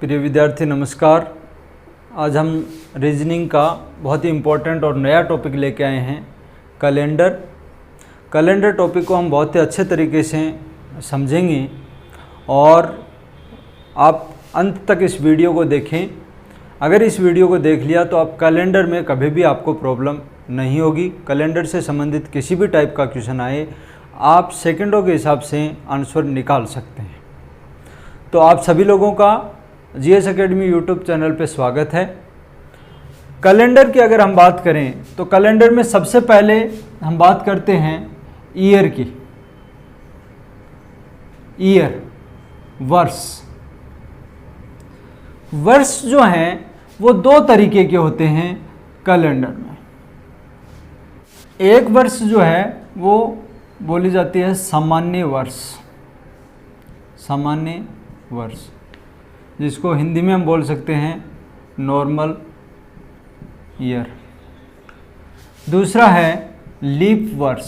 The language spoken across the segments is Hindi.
प्रिय विद्यार्थी नमस्कार। आज हम रीजनिंग का बहुत ही इम्पोर्टेंट और नया टॉपिक लेके आए हैं, कैलेंडर टॉपिक को हम बहुत ही अच्छे तरीके से समझेंगे और आप अंत तक इस वीडियो को देखें। अगर इस वीडियो को देख लिया तो आप कैलेंडर में कभी भी आपको प्रॉब्लम नहीं होगी। कैलेंडर से संबंधित किसी भी टाइप का क्वेश्चन आए आप सेकंडों के हिसाब से आंसर निकाल सकते हैं। तो आप सभी लोगों का जीएस एकेडमी यूट्यूब चैनल पे स्वागत है। कैलेंडर की अगर हम बात करें तो कैलेंडर में सबसे पहले हम बात करते हैं ईयर की। ईयर वर्ष जो हैं वो दो तरीके के होते हैं कैलेंडर में। एक वर्ष जो है वो बोली जाती है सामान्य वर्ष, जिसको हिंदी में हम बोल सकते हैं नॉर्मल ईयर। दूसरा है लीप वर्ष,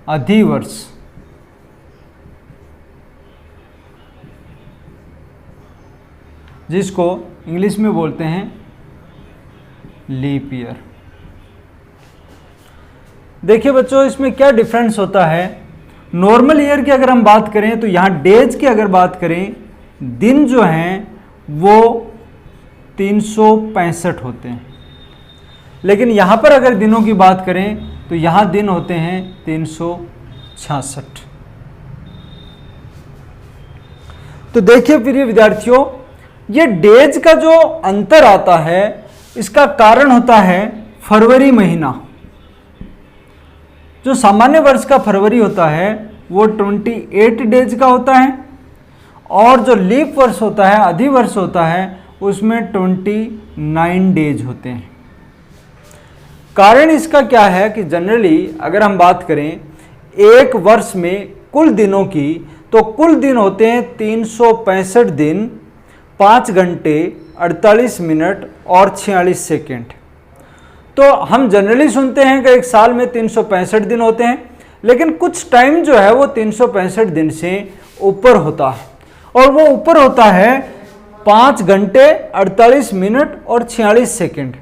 अधिवर्ष। जिसको इंग्लिश में बोलते हैं लीप ईयर। देखिए बच्चों, इसमें क्या डिफरेंस होता है। नॉर्मल ईयर की अगर हम बात करें तो यहाँ डेज की अगर बात करें, दिन जो हैं वो 365 होते हैं। लेकिन यहाँ पर अगर दिनों की बात करें तो यहाँ दिन होते हैं 366। तो देखिए प्रिय विद्यार्थियों, ये डेज का जो अंतर आता है इसका कारण होता है फरवरी महीना। जो सामान्य वर्ष का फरवरी होता है वो 28 डेज का होता है और जो लीप वर्ष होता है, अधिवर्ष होता है, उसमें 29 डेज होते हैं। कारण इसका क्या है कि जनरली अगर हम बात करें एक वर्ष में कुल दिनों की, तो कुल दिन होते हैं 365 दिन, 5 घंटे 48 मिनट और 46 सेकेंड। तो हम जनरली सुनते हैं कि एक साल में 365 दिन होते हैं, लेकिन कुछ टाइम जो है वो 365 दिन से ऊपर होता है और वो ऊपर होता है 5 घंटे 48 मिनट और 46 सेकेंड।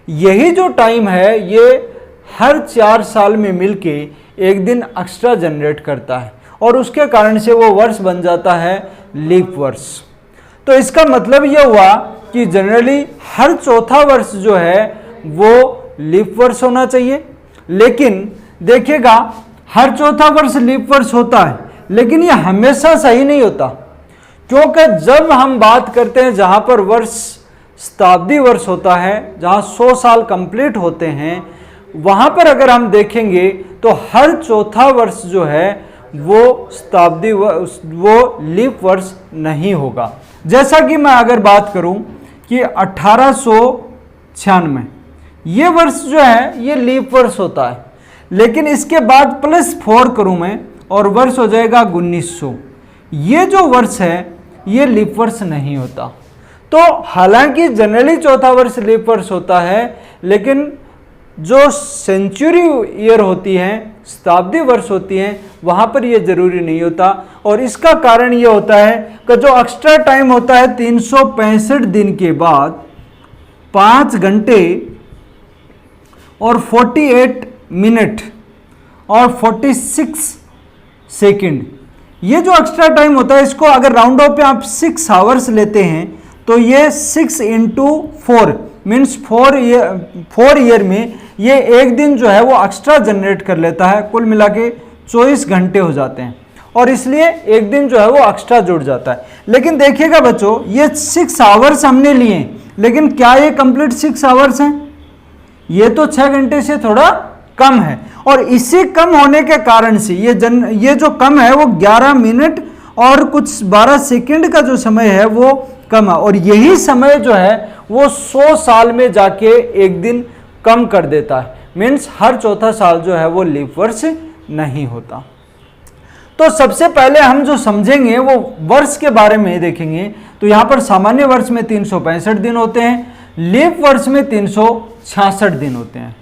यही जो टाइम है ये हर 4 साल में मिलके एक दिन एक्स्ट्रा जनरेट करता है और उसके कारण से वो वर्ष बन जाता है लीप वर्ष। तो इसका मतलब ये हुआ कि जनरली हर चौथा वर्ष जो है वो लीप वर्ष होना चाहिए। लेकिन देखिएगा, हर चौथा वर्ष लीप वर्ष होता है, लेकिन ये हमेशा सही नहीं होता, क्योंकि जब हम बात करते हैं जहां पर वर्ष शताब्दी वर्ष होता है, जहां 100 साल कंप्लीट होते हैं, वहां पर अगर हम देखेंगे तो हर चौथा वर्ष जो है वो शताब्दी वो लीप वर्ष नहीं होगा। जैसा कि मैं अगर बात करूं कि 1896 ये वर्ष जो है ये लीप वर्ष होता है, लेकिन इसके बाद +4 करूं मैं और वर्ष हो जाएगा 1900। ये जो वर्ष है ये लीप वर्ष नहीं होता। तो हालांकि जनरली चौथा वर्ष लीप वर्ष होता है, लेकिन जो सेंचुरी ईयर होती है, शताब्दी वर्ष होती हैं, वहां पर ये जरूरी नहीं होता। और इसका कारण ये होता है कि जो एक्स्ट्रा टाइम होता है 365 दिन के बाद 5 घंटे और 48 मिनट और 46 सेकंड, ये जो एक्स्ट्रा टाइम होता है, इसको अगर राउंड ऑफ पे आप 6 आवर्स लेते हैं तो ये 6 × 4 मीन्स 4 ईयर में ये एक दिन जो है वो एक्स्ट्रा जनरेट कर लेता है। कुल मिला के 24 घंटे हो जाते हैं और इसलिए एक दिन जो है वो एक्स्ट्रा जुड़ जाता है। लेकिन देखिएगा बच्चों, ये 6 आवर्स हमने लिए, लेकिन क्या ये कंप्लीट 6 आवर्स हैं? ये तो 6 घंटे से थोड़ा कम है और इसी कम होने के कारण से ये जो कम है वो 11 मिनट और कुछ 12 सेकंड का जो समय है वो कम है। और यही समय जो है वो 100 साल में जाके एक दिन कम कर देता है। मीन्स हर चौथा साल जो है वो लीप वर्ष नहीं होता। तो सबसे पहले हम जो समझेंगे वो वर्ष के बारे में देखेंगे। तो यहाँ पर सामान्य वर्ष में 365 दिन होते हैं, लीप वर्ष में 366 दिन होते हैं।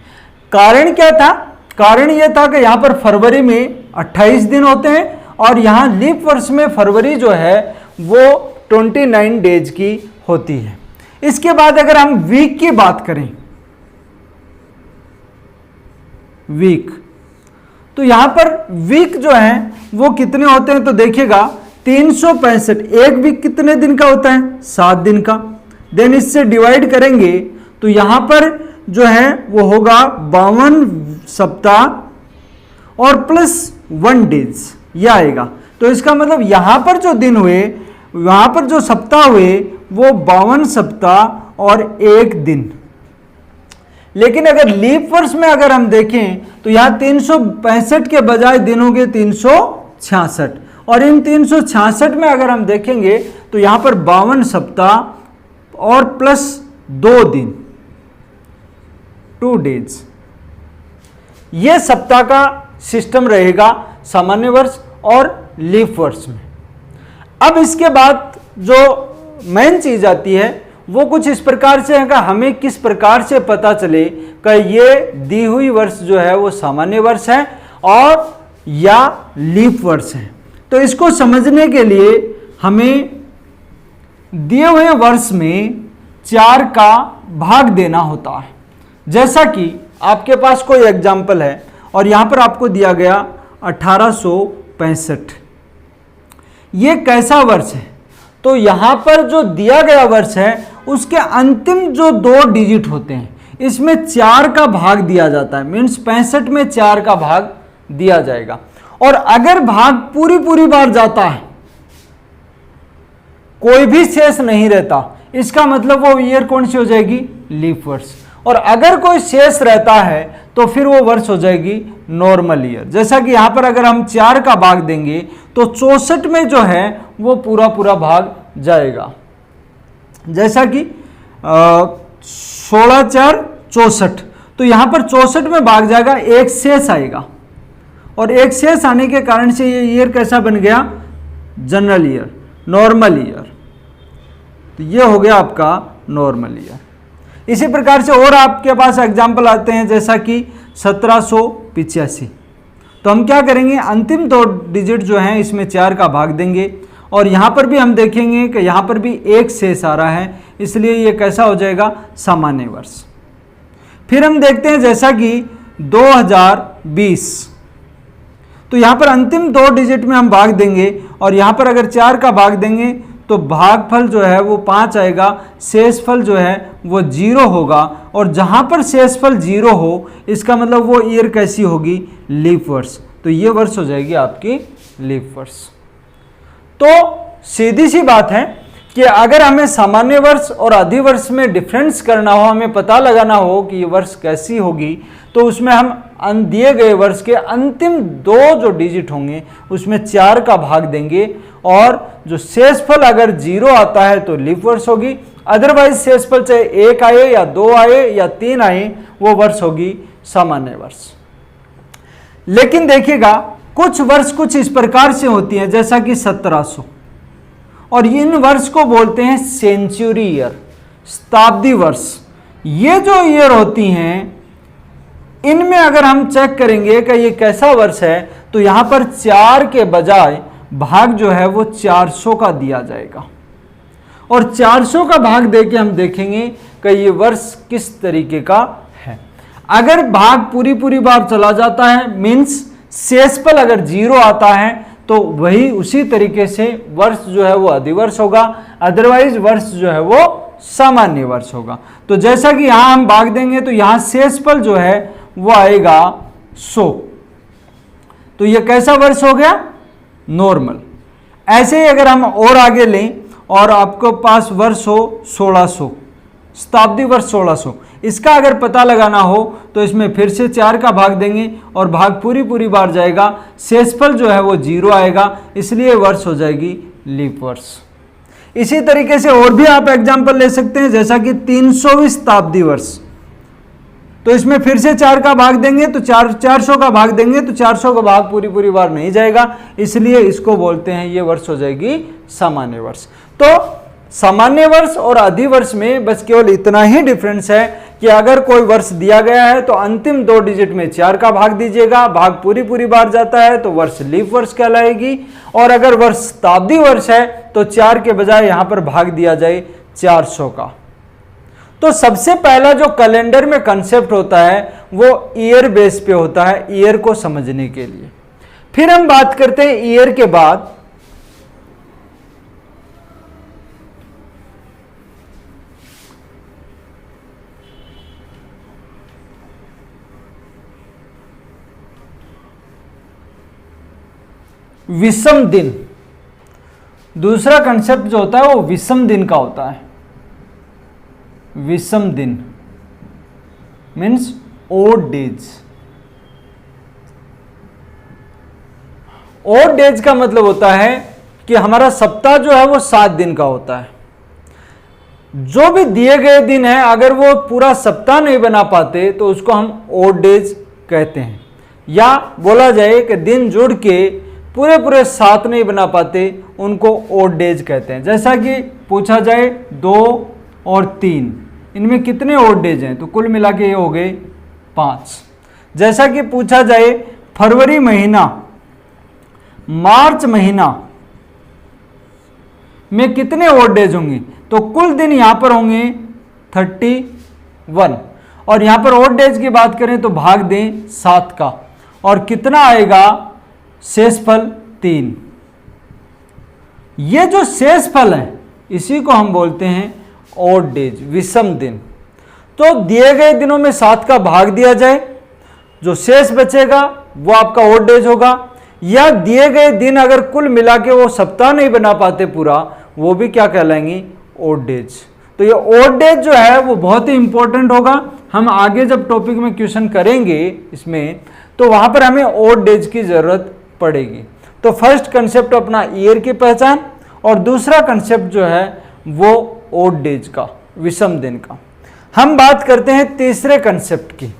कारण क्या था? कारण यह था कि यहाँ पर फरवरी में 28 दिन होते हैं और यहाँ लीप वर्ष में फरवरी जो है वो 29 डेज की होती है। इसके बाद अगर हम वीक की बात करें, वीक, तो यहां पर वीक जो है वो कितने होते हैं, तो देखिएगा 365। एक वीक कितने दिन का होता है, 7 दिन का। देन इससे डिवाइड करेंगे तो यहां पर जो है वो होगा 52 सप्ताह और प्लस 1 डेज, यह आएगा। तो इसका मतलब यहां पर जो दिन हुए, वहां पर जो सप्ताह हुए वो 52 सप्ताह और 1 दिन। लेकिन अगर लीप वर्ष में अगर हम देखें तो यहां 365 के बजाय दिन होंगे 366, और इन 366 में अगर हम देखेंगे तो यहां पर 52 सप्ताह और प्लस 2 दिन, 2 डेज, यह सप्ताह का सिस्टम रहेगा सामान्य वर्ष और लीप वर्ष में। अब इसके बाद जो मेन चीज आती है वो कुछ इस प्रकार से है कि हमें किस प्रकार से पता चले कि ये दी हुई वर्ष जो है वो सामान्य वर्ष है और या लीप वर्ष है। तो इसको समझने के लिए हमें दिए हुए वर्ष में 4 का भाग देना होता है। जैसा कि आपके पास कोई एग्जाम्पल है और यहां पर आपको दिया गया 1865, ये कैसा वर्ष है, तो यहां पर जो दिया गया वर्ष है उसके अंतिम जो 2 डिजिट होते हैं इसमें 4 का भाग दिया जाता है, मीन्स 65 में 4 का भाग दिया जाएगा। और अगर भाग पूरी बार जाता है, कोई भी शेष नहीं रहता, इसका मतलब वो ईयर कौन सी हो जाएगी, लीप वर्ष। और अगर कोई शेष रहता है तो फिर वो वर्ष हो जाएगी नॉर्मल ईयर। जैसा कि यहां पर अगर हम 4 का भाग देंगे तो 64 में जो है वो पूरा भाग जाएगा। जैसा कि 16 4 64, तो यहां पर 64 में भाग जाएगा, एक शेष आएगा, और एक शेष आने के कारण से ये ईयर कैसा बन गया, जनरल ईयर, नॉर्मल ईयर। तो ये हो गया आपका नॉर्मल ईयर। इसी प्रकार से और आपके पास एग्जाम्पल आते हैं, जैसा कि 1785। तो हम क्या करेंगे, अंतिम 2 डिजिट जो हैं इसमें 4 का भाग देंगे, और यहाँ पर भी हम देखेंगे कि यहाँ पर भी एक शेष आ रहा है, इसलिए ये कैसा हो जाएगा, सामान्य वर्ष। फिर हम देखते हैं जैसा कि 2020, तो यहाँ पर अंतिम 2 डिजिट में हम भाग देंगे, और यहाँ पर अगर 4 का भाग देंगे तो भागफल जो है वो 5 आएगा, शेषफल जो है वो 0 होगा, और जहाँ पर शेषफल 0 हो इसका मतलब वो ईयर कैसी होगी, लीप वर्ष। तो ये वर्ष हो जाएगी आपकी लीप वर्ष। तो सीधी सी बात है कि अगर हमें सामान्य वर्ष और अधिवर्ष में डिफरेंस करना हो, हमें पता लगाना हो कि ये वर्ष कैसी होगी, तो उसमें हम दिए गए वर्ष के अंतिम 2 जो डिजिट होंगे उसमें 4 का भाग देंगे, और जो शेषफल अगर 0 आता है तो लीप वर्ष होगी, अदरवाइज शेषफल चाहे 1 आए या 2 आए या 3 आए वो वर्ष होगी सामान्य वर्ष। लेकिन देखिएगा कुछ वर्ष कुछ इस प्रकार से होती हैं, जैसा कि 1700, और इन वर्ष को बोलते हैं सेंचुरी ईयर, शताब्दी वर्ष। ये जो ईयर होती हैं इनमें अगर हम चेक करेंगे कि ये कैसा वर्ष है, तो यहां पर 4 के बजाय भाग जो है वो 400 का दिया जाएगा, और 400 का भाग देके हम देखेंगे कि ये वर्ष किस तरीके का है। अगर भाग पूरी बार चला जाता है, मीन्स शेषफल अगर 0 आता है, तो वही उसी तरीके से वर्ष जो है वो अधिवर्ष होगा, अदरवाइज वर्ष जो है वो सामान्य वर्ष होगा। तो जैसा कि यहां हम भाग देंगे तो यहां शेषफल जो है वो आएगा 100, तो ये कैसा वर्ष हो गया, नॉर्मल। ऐसे ही अगर हम और आगे लें और आपको पास वर्ष हो 1600, शताब्दी वर्ष 1600, इसका अगर पता लगाना हो तो इसमें फिर से 4 का भाग देंगे और भाग पूरी बार जाएगा, शेषफल जो है वो 0 आएगा, इसलिए वर्ष हो जाएगी लीप वर्ष। इसी तरीके से और भी आप एग्जाम्पल ले सकते हैं, जैसा कि 300वीं शताब्दी वर्ष, तो इसमें फिर से 4 का भाग देंगे तो 400 का भाग देंगे तो 400 का भाग पूरी बार नहीं जाएगा, इसलिए इसको बोलते हैं ये वर्ष हो जाएगी सामान्य वर्ष। तो सामान्य वर्ष और अधिवर्ष में बस केवल इतना ही डिफरेंस है कि अगर कोई वर्ष दिया गया है तो अंतिम 2 डिजिट में 4 का भाग दीजिएगा, भाग पूरी बार जाता है तो वर्ष लीप वर्ष कहलाएगी। और अगर वर्ष शताब्दी वर्ष है तो 4 के बजाय यहां पर भाग दिया जाए 400 का। तो सबसे पहला जो कैलेंडर में कंसेप्ट होता है वो ईयर बेस पे होता है, ईयर को समझने के लिए। फिर हम बात करते हैं ईयर के बाद विषम दिन। दूसरा कंसेप्ट जो होता है वो विषम दिन का होता है। विषम दिन means odd days. Odd days का मतलब होता है कि हमारा सप्ताह जो है वो 7 दिन का होता है। जो भी दिए गए दिन है अगर वो पूरा सप्ताह नहीं बना पाते तो उसको हम ओड डेज कहते हैं, या बोला जाए कि दिन जुड़ के पूरे 7 नहीं बना पाते उनको ओड डेज कहते हैं। जैसा कि पूछा जाए 2 और 3 इनमें कितने ओड डेज हैं, तो कुल मिला के ये हो गए 5। जैसा कि पूछा जाए फरवरी महीना मार्च महीना में कितने ओड डेज होंगे, तो कुल दिन यहां पर होंगे 31। और यहां पर ओड डेज की बात करें तो भाग दें 7 का, और कितना आएगा शेषफल 3। ये जो शेषफल है इसी को हम बोलते हैं ओड डेज, विषम दिन। तो दिए गए दिनों में 7 का भाग दिया जाए, जो शेष बचेगा वो आपका ओड डेज होगा। या दिए गए दिन अगर कुल मिला के वो सप्ताह नहीं बना पाते पूरा, वो भी क्या कहलाएंगे, ओड डेज। तो ये ओड डेज जो है वो बहुत ही इंपॉर्टेंट होगा। हम आगे जब टॉपिक में क्वेश्चन करेंगे इसमें तो वहां पर हमें ओड डेज की जरूरत पड़ेगी। तो फर्स्ट कंसेप्ट अपना ईयर की पहचान, और दूसरा कंसेप्ट जो है वो ओड डेज का, विषम दिन का। हम बात करते हैं तीसरे कंसेप्ट की।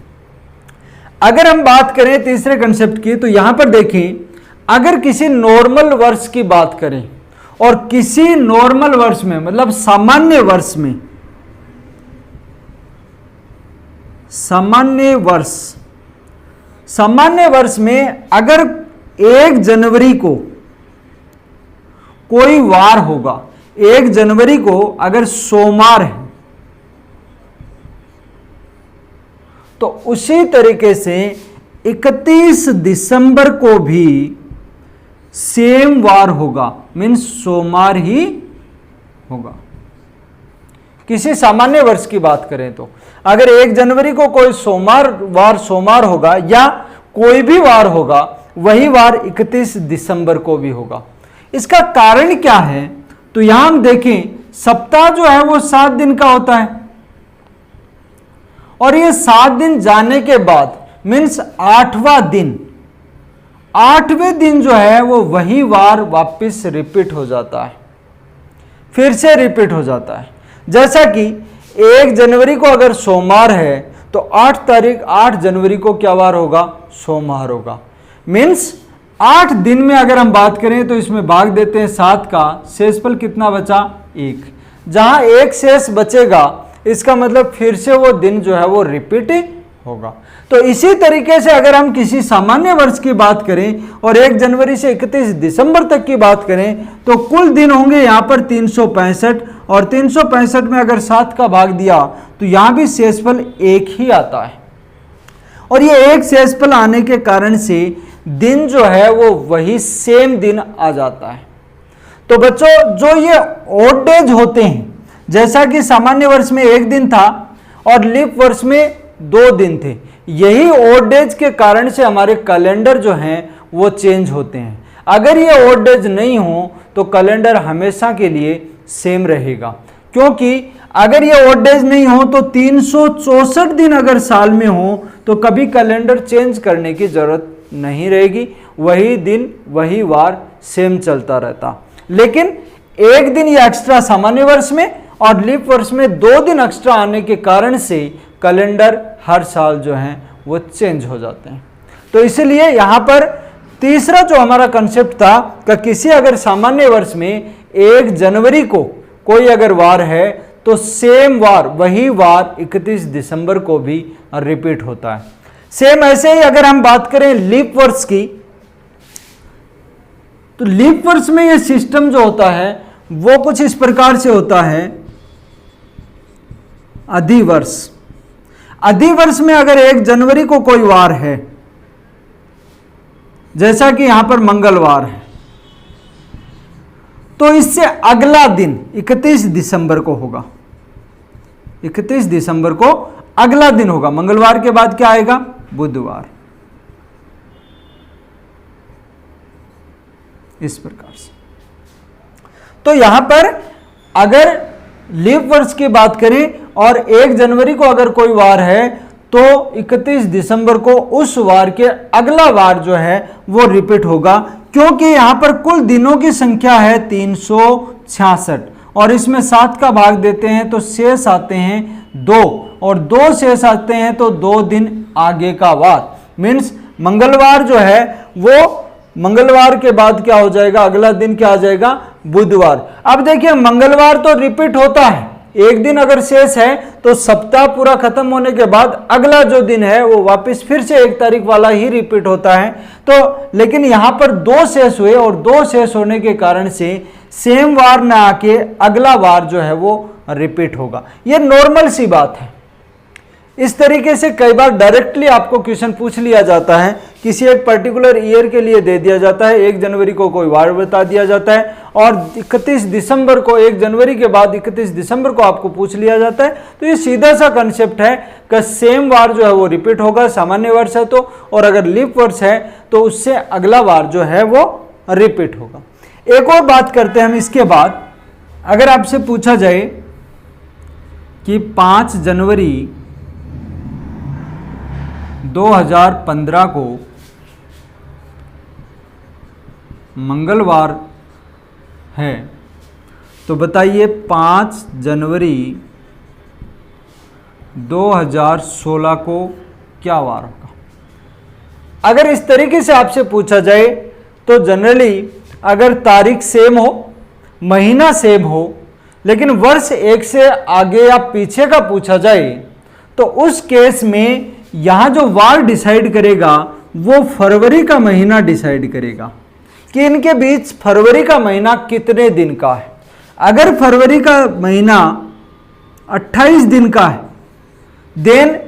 अगर हम बात करें तीसरे कंसेप्ट की तो यहां पर देखें, अगर किसी नॉर्मल वर्ष की बात करें और किसी नॉर्मल वर्ष में मतलब सामान्य वर्ष में अगर 1 जनवरी को कोई वार होगा, 1 जनवरी को अगर सोमवार है, तो उसी तरीके से 31 दिसंबर को भी सेम वार होगा, मीन्स सोमवार ही होगा। किसी सामान्य वर्ष की बात करें तो अगर 1 जनवरी को कोई सोमवार होगा या कोई भी वार होगा, वही वार 31 दिसंबर को भी होगा। इसका कारण क्या है, तो यहां हम देखें सप्ताह जो है वो 7 दिन का होता है, और ये 7 दिन जाने के बाद मीन्स 8वां दिन जो है वो वही वार वापस रिपीट हो जाता है, फिर से रिपीट हो जाता है। जैसा कि 1 जनवरी को अगर सोमवार है तो 8 जनवरी को क्या वार होगा, सोमवार होगा। मीन्स 8 दिन में अगर हम बात करें तो इसमें भाग देते हैं 7 का, शेषफल कितना बचा, 1। जहां 1 शेष बचेगा इसका मतलब फिर से वो दिन जो है वो रिपीट होगा। तो इसी तरीके से अगर हम किसी सामान्य वर्ष की बात करें और 1 जनवरी से 31 दिसंबर तक की बात करें तो कुल दिन होंगे यहां पर 365, और 365 में अगर 7 का भाग दिया तो यहां भी शेषफल 1 ही आता है। और ये 1 शेषफल आने के कारण से दिन जो है वो वही सेम दिन आ जाता है। तो बच्चों जो ये ओड डेज होते हैं, जैसा कि सामान्य वर्ष में 1 दिन था और लीप वर्ष में 2 दिन थे, यही ओड डेज के कारण से हमारे कैलेंडर जो हैं वो चेंज होते हैं। अगर ये ओड डेज नहीं हो तो कैलेंडर हमेशा के लिए सेम रहेगा, क्योंकि अगर ये ओड डेज नहीं हो तो 364 दिन अगर साल में हो तो कभी कैलेंडर चेंज करने की जरूरत नहीं रहेगी, वही दिन वही वार सेम चलता रहता। लेकिन 1 दिन ये एक्स्ट्रा सामान्य वर्ष में और लीप वर्ष में 2 दिन एक्स्ट्रा आने के कारण से कैलेंडर हर साल जो है वो चेंज हो जाते हैं। तो इसलिए यहाँ पर तीसरा जो हमारा कंसेप्ट था कि किसी अगर सामान्य वर्ष में 1 जनवरी को कोई अगर वार है तो सेम वार, वही वार 31 दिसंबर को भी रिपीट होता है। सेम ऐसे ही अगर हम बात करें लीप वर्ष की, तो लीप वर्ष में ये सिस्टम जो होता है वो कुछ इस प्रकार से होता है। अधिवर्ष, अधिवर्ष में अगर 1 जनवरी को कोई वार है, जैसा कि यहां पर मंगलवार है, तो इससे अगला दिन 31 दिसंबर को होगा। 31 दिसंबर को अगला दिन होगा। मंगलवार के बाद क्या आएगा? बुधवार। इस प्रकार से। तो यहां पर अगर लीप वर्ष की बात करें और 1 जनवरी को अगर कोई वार है, तो 31 दिसंबर को उस वार के अगला वार जो है वो रिपीट होगा, क्योंकि यहां पर कुल दिनों की संख्या है 366 और इसमें 7 का भाग देते हैं तो शेष आते हैं 2 और 2 शेष आते हैं तो 2 दिन आगे का वार। मीन्स मंगलवार जो है वो मंगलवार के बाद क्या हो जाएगा? अगला दिन क्या आ जाएगा? बुधवार। अब देखिए मंगलवार तो रिपीट होता है, एक दिन अगर शेष है तो सप्ताह पूरा खत्म होने के बाद अगला जो दिन है वो वापस फिर से 1 तारीख वाला ही रिपीट होता है। तो लेकिन यहां पर 2 शेष हुए और 2 शेष होने के कारण से सेम वार ना आके अगला वार जो है वो रिपीट होगा। ये नॉर्मल सी बात है। इस तरीके से कई बार डायरेक्टली आपको क्वेश्चन पूछ लिया जाता है, किसी एक पर्टिकुलर ईयर के लिए दे दिया जाता है, 1 जनवरी को कोई वार बता दिया जाता है और 31 दिसंबर को, 1 जनवरी के बाद 31 दिसंबर को आपको पूछ लिया जाता है। तो ये सीधा सा कंसेप्ट है कि सेम वार जो है वो रिपीट होगा, सामान्य वर्ष है तो, और अगर लीप वर्ष है तो उससे अगला वार जो है वो रिपीट होगा। एक और बात करते हैं हम इसके बाद। अगर आपसे पूछा जाए कि 5 जनवरी 2015 को मंगलवार है, तो बताइए 5 जनवरी 2016 को क्या वार होगा? अगर इस तरीके से आपसे पूछा जाए तो जनरली अगर तारीख सेम हो, महीना सेम हो, लेकिन वर्ष एक से आगे या पीछे का पूछा जाए, तो उस केस में यहां जो वार डिसाइड करेगा वो फरवरी का महीना डिसाइड करेगा कि इनके बीच फरवरी का महीना कितने दिन का है। अगर फरवरी का महीना 28 दिन का है, देन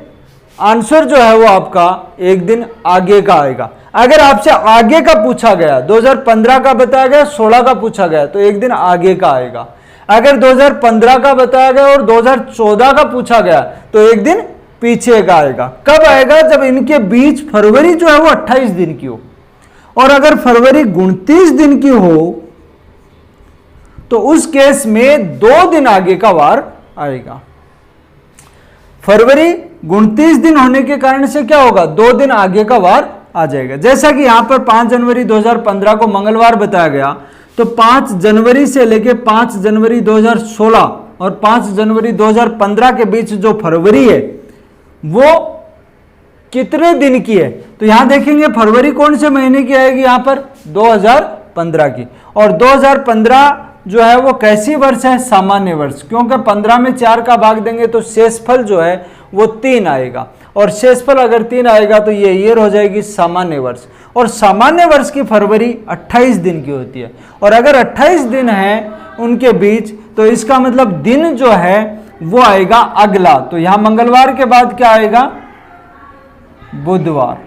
आंसर जो है वो आपका 1 दिन आगे का आएगा। अगर आपसे आगे का पूछा गया, 2015 का बताया गया, 16 का पूछा गया, तो 1 दिन आगे का आएगा। अगर 2015 का बताया गया और 2014 का पूछा गया तो 1 दिन पीछे का आएगा। कब आएगा? जब इनके बीच फरवरी जो है वो 28 दिन की हो, और अगर फरवरी 29 दिन की हो तो उस केस में 2 दिन आगे का वार आएगा। फरवरी 29 दिन होने के कारण से क्या होगा? 2 दिन आगे का वार आ जाएगा। जैसा कि यहां पर 5 जनवरी 2015 को मंगलवार बताया गया, तो 5 जनवरी से लेके 5 जनवरी 2016 और 5 जनवरी 2015 के बीच जो फरवरी है वो कितने दिन की है? तो यहां देखेंगे फरवरी कौन से महीने की आएगी? यहां पर 2015 की। और 2015 जो है वो कैसी वर्ष है? सामान्य वर्ष, क्योंकि 15 में 4 का भाग देंगे तो शेषफल जो है वो 3 आएगा, और शेषफल अगर 3 आएगा तो ये ईयर हो जाएगी सामान्य वर्ष। और सामान्य वर्ष की फरवरी 28 दिन की होती है, और अगर 28 दिन है उनके बीच तो इसका मतलब दिन जो है वो आएगा अगला। तो यहां मंगलवार के बाद क्या आएगा? बुधवार।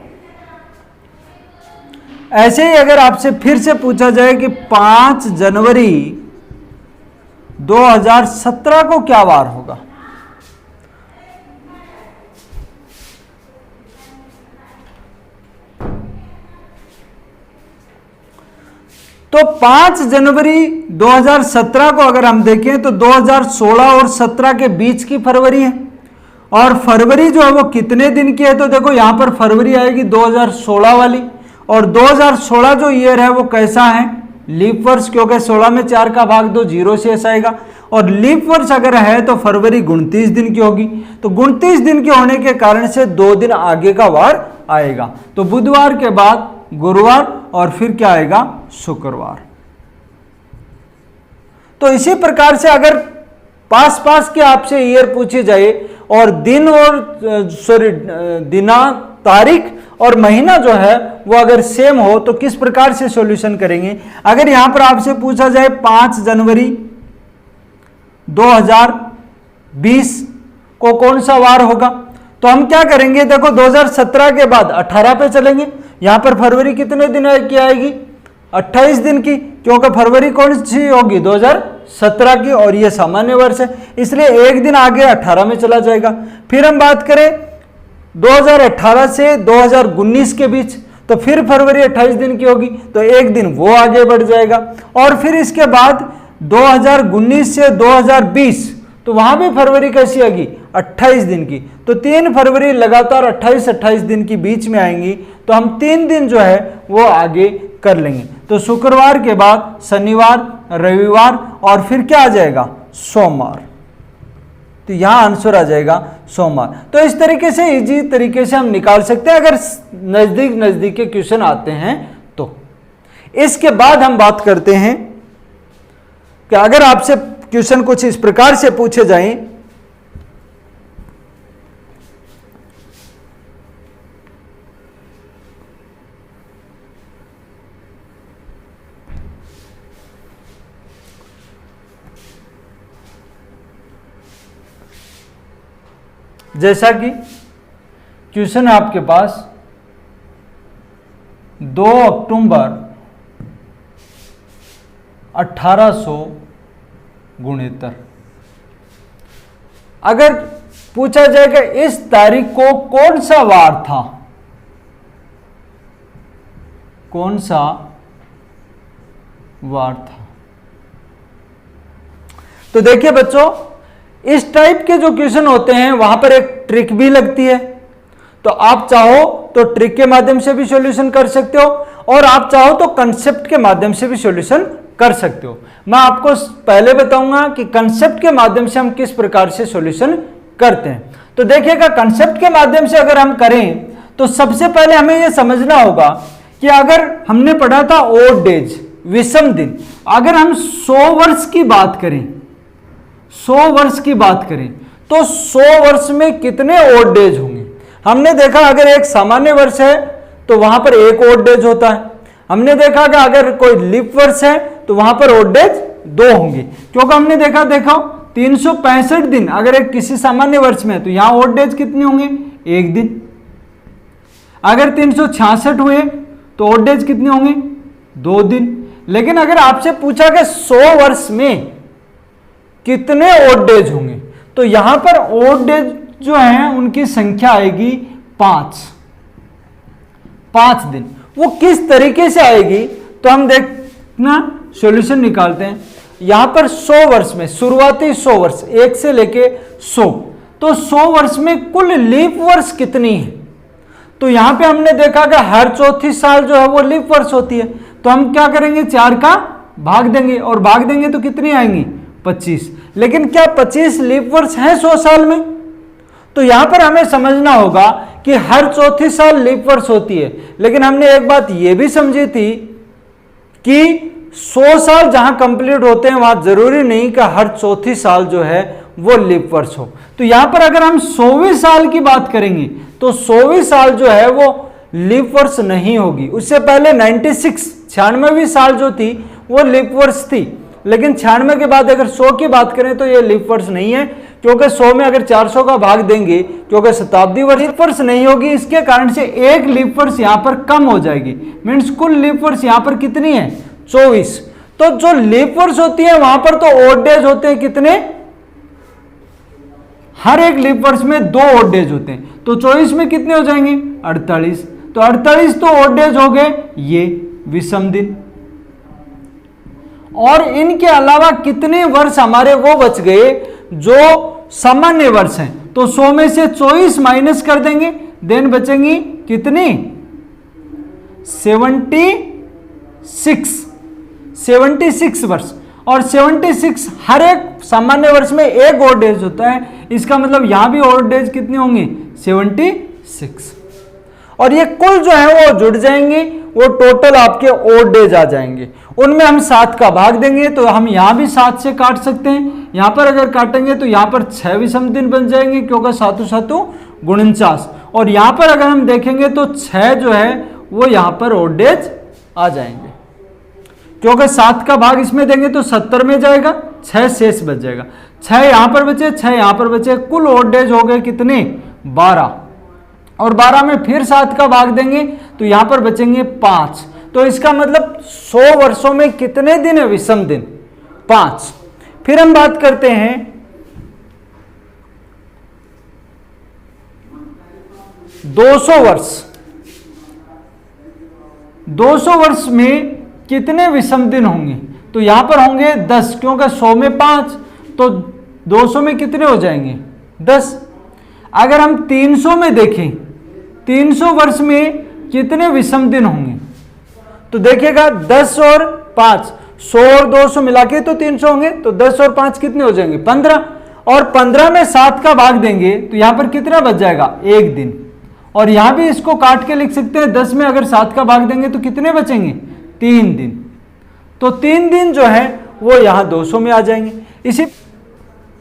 ऐसे ही अगर आपसे फिर से पूछा जाए कि 5 जनवरी 2017 को क्या वार होगा? तो 5 जनवरी 2017 को अगर हम देखें तो 2016 और 17 के बीच की फरवरी है, और फरवरी जो है वो कितने दिन की है? तो देखो यहां पर फरवरी आएगी 2016 वाली, और 2016 जो ईयर है वो कैसा है? लीप वर्ष, क्योंकि 16 में 4 का भाग दो, 0 शेष आएगा। और लीप वर्ष अगर है तो फरवरी 29 दिन की होगी, तो 29 दिन के होने के कारण से 2 दिन आगे का वार आएगा। तो बुधवार के बाद गुरुवार और फिर क्या आएगा? शुक्रवार। तो इसी प्रकार से अगर पास पास के आपसे ईयर पूछे जाए और दिन और दिना तारीख और महीना जो है वो अगर सेम हो तो किस प्रकार से सॉल्यूशन करेंगे। अगर यहां पर आपसे पूछा जाए 5 जनवरी 2020 को कौन सा वार होगा, तो हम क्या करेंगे, देखो 2017 के बाद 18 पे चलेंगे। यहां पर फरवरी कितने दिन की आएगी, 28 दिन की, क्योंकि फरवरी कौन सी होगी 2017 की और ये सामान्य वर्ष है, इसलिए एक दिन आगे 18 में चला जाएगा। फिर हम बात करें 2018 से 2019 के बीच, तो फिर फरवरी 28 दिन की होगी, तो एक दिन वो आगे बढ़ जाएगा। और फिर इसके बाद 2019 से 2020, तो वहां भी फरवरी कैसी आएगी 28 दिन की, तो 3 फरवरी लगातार 28 दिन की बीच में आएंगी, तो हम 3 दिन जो है वो आगे कर लेंगे। तो शुक्रवार के बाद शनिवार, रविवार और फिर क्या आ जाएगा सोमवार, तो यहां आंसर आ जाएगा सोमवार। तो इस तरीके से इजी तरीके से हम निकाल सकते हैं अगर नजदीक नजदीक के क्वेश्चन आते हैं तो। इसके बाद हम बात करते हैं कि अगर आपसे क्वेश्चन कुछ इस प्रकार से पूछे जाएं, जैसा कि क्वेश्चन है आपके पास 2 अक्टूबर 1869, अगर पूछा जाएगा इस तारीख को कौन सा वार था, कौन सा वार था। तो देखिए बच्चों, इस टाइप के जो क्वेश्चन होते हैं वहां पर एक ट्रिक भी लगती है, तो आप चाहो तो ट्रिक के माध्यम से भी सॉल्यूशन कर सकते हो और आप चाहो तो कंसेप्ट के माध्यम से भी सॉल्यूशन कर सकते हो। मैं आपको पहले बताऊंगा कि कंसेप्ट के माध्यम से हम किस प्रकार से सॉल्यूशन करते हैं। तो देखिएगा, कंसेप्ट के माध्यम से अगर हम करें तो सबसे पहले हमें यह समझना होगा कि अगर हमने पढ़ा था ओड डेज, विषम दिन, अगर हम 100 वर्ष की बात करें, 100 वर्ष की बात करें तो 100 वर्ष में कितने ओड डेज होंगे। हमने देखा अगर एक सामान्य वर्ष है तो वहां पर एक ओड डेज होता है। हमने देखा कि अगर कोई लीप वर्ष है तो वहां पर ओड डेज 2 होंगे, क्योंकि हमने देखा 365 दिन अगर एक किसी सामान्य वर्ष में है तो यहां ओड डेज कितने होंगे, 1 दिन। अगर 366 हुए तो ओड डेज कितने होंगे, 2 दिन। लेकिन अगर आपसे पूछा कि 100 वर्ष में कितने ओड डेज होंगे, तो यहां पर ओड डेज जो है उनकी संख्या आएगी 5 दिन। वो किस तरीके से आएगी तो हम देखना सॉल्यूशन निकालते हैं। यहां पर 100 वर्ष में शुरुआती 100 वर्ष 1 से लेके 100, तो 100 वर्ष में कुल लीप वर्ष कितनी है। तो यहां पे हमने देखा कि हर चौथी साल जो है वो लीप वर्ष होती है, तो हम क्या करेंगे 4 का भाग देंगे और भाग देंगे तो कितनी आएंगी 25। लेकिन क्या 25 लीप वर्ष है 100 साल में, तो यहां पर हमें समझना होगा कि हर चौथी साल लीप वर्ष होती है। लेकिन हमने एक बात यह भी समझी थी कि 100 साल जहां कंप्लीट होते हैं वहां जरूरी नहीं कि हर चौथी साल जो है वो लीप वर्ष हो। तो यहां पर अगर हम 100वें साल की बात करेंगे तो 100वीं साल जो है वो लीप वर्ष नहीं होगी। उससे पहले 96वीं साल जो थी वो लीप वर्ष थी, लेकिन 96 के बाद अगर 100 की बात करें तो ये लीप वर्ष नहीं है, क्योंकि 100 में अगर 400 का भाग देंगे, क्योंकि शताब्दी वर्ष लीप वर्ष नहीं होगी, इसके कारण से एक लीप वर्ष यहां पर कम हो जाएगी। मीन्स कुल लीप वर्ष यहां पर कितनी है 24। तो जो लीप वर्ष होती है वहां पर तो ओड डेज होते हैं कितने, हर एक लीप वर्ष में 2 ओड डेज होते हैं, तो 24 में कितने हो जाएंगे 48। तो 48 तो ओड डेज हो गए ये विषम दिन। और इनके अलावा कितने वर्ष हमारे वो बच गए जो सामान्य वर्ष हैं, तो 100 में से 24 माइनस कर देंगे, देन बचेंगी कितनी 76 वर्ष। और 76 हर एक सामान्य वर्ष में एक ओड डेज होता है, इसका मतलब यहां भी ओड डेज कितने होंगे 76। और ये कुल जो है वो जुड़ जाएंगे, वो टोटल आपके ओड डेज आ जाएंगे। उनमें हम 7 का भाग देंगे, तो हम यहां भी 7 से काट सकते हैं, यहाँ पर अगर काटेंगे तो यहाँ पर 6 विषम दिन बन जाएंगे क्योंकि 7 7 49, और यहाँ पर अगर हम देखेंगे तो 6 जो है वो यहाँ पर ओड डेज आ जाएंगे, क्योंकि 7 का भाग इसमें देंगे तो 70 में जाएगा, 6 शेष बच जाएगा। 6 यहाँ पर बचे, 6 यहाँ पर बचे, कुल ओड डेज हो गए कितने 12, और 12 में फिर 7 का भाग देंगे तो यहाँ पर बचेंगे 5। तो इसका मतलब 100 वर्षों में कितने दिन है विषम दिन 5। फिर हम बात करते हैं 200 वर्ष। 200 वर्ष में कितने विषम दिन होंगे, तो यहां पर होंगे 10, क्योंकि 100 में 5, तो 200 में कितने हो जाएंगे 10। अगर हम 300 में देखें, 300 वर्ष में कितने विषम दिन होंगे, तो देखिएगा 10 और 5, 100 और 200 मिला के तो 300 होंगे, तो 10 और 5 कितने हो जाएंगे 15, और 15 में 7 का भाग देंगे तो यहां पर कितना बच जाएगा 1 दिन। और यहां भी इसको काट के लिख सकते हैं, 10 में अगर 7 का भाग देंगे तो कितने बचेंगे 3 दिन, तो 3 दिन जो है वो यहां 200 में आ जाएंगे। इसी